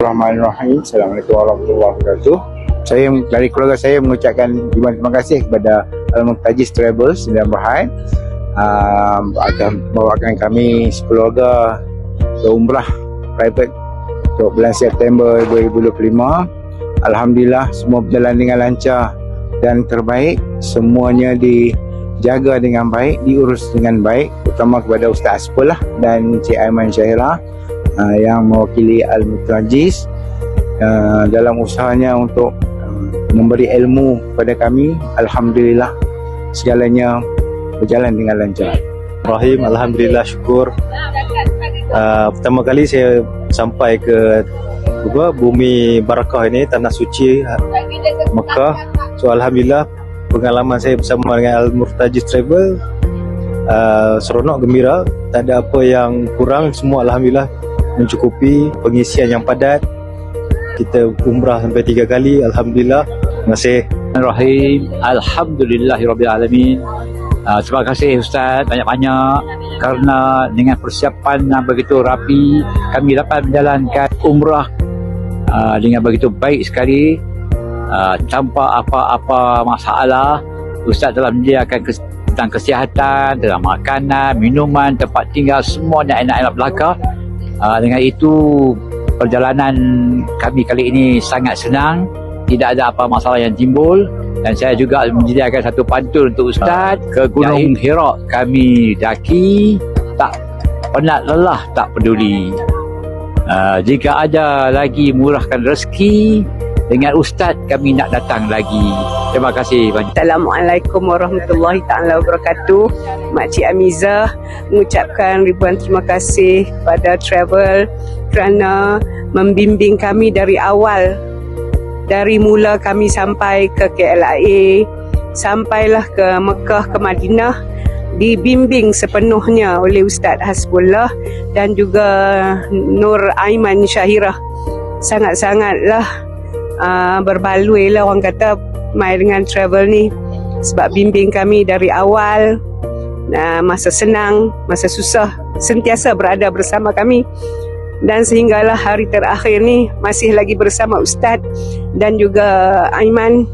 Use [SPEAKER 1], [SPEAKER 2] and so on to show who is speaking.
[SPEAKER 1] Bismillahirrahmanirrahim. Assalamualaikum warahmatullahi wabarakatuh. Saya dari keluarga saya mengucapkan terima kasih kepada Al-Murtajiz Travels Sdn Bhd akan membawakan kami sekeluarga ke umrah private untuk bulan September 2025. Alhamdulillah semua berjalan dengan lancar dan terbaik. Semuanya dijaga dengan baik, diurus dengan baik, terutama kepada Ustaz Asful dan Cik Aiman Syahira yang mewakili Al-Murtajiz dalam usahanya untuk memberi ilmu kepada kami. Alhamdulillah segalanya berjalan dengan lancar.
[SPEAKER 2] Rahim, alhamdulillah, syukur. Pertama kali saya sampai ke bumi barakah ini, tanah suci Mekah. So alhamdulillah pengalaman saya bersama dengan Al-Murtajiz Travel seronok, gembira, tak ada apa yang kurang, semua alhamdulillah mencukupi, pengisian yang padat. Kita umrah sampai 3 kali, alhamdulillah. Terima kasih.
[SPEAKER 3] Bismillahirrahmanirrahim. Alhamdulillahirrabbilalamin. Terima kasih Ustaz banyak-banyak kerana dengan persiapan yang begitu rapi kami dapat menjalankan umrah dengan begitu baik sekali, tanpa apa-apa masalah. Ustaz telah menyediakan tentang kesihatan, tentang makanan, minuman, tempat tinggal, semuanya enak-enak belaka. Dengan itu perjalanan kami kali ini sangat senang, tidak ada apa masalah yang timbul. Dan saya juga menyediakan satu pantun untuk Ustaz ke Gunung Hira. Kami daki, tak penat lelah, tak peduli. Jika ada lagi murahkan rezeki, dengan Ustaz kami nak datang lagi. Terima kasih banyak.
[SPEAKER 4] Assalamualaikum warahmatullahi taala wabarakatuh. Makcik Amizah mengucapkan ribuan terima kasih kepada travel kerana membimbing kami dari awal. Dari mula kami sampai ke KLIA, sampailah ke Mekah, ke Madinah, dibimbing sepenuhnya oleh Ustaz Hasbullah dan juga Nur Aiman Syahira. Sangat-sangatlah berbaloi lah orang kata mai dengan travel ni, sebab bimbing kami dari awal, masa senang, masa susah, sentiasa berada bersama kami. Dan sehinggalah hari terakhir ni masih lagi bersama Ustaz dan juga Aiman.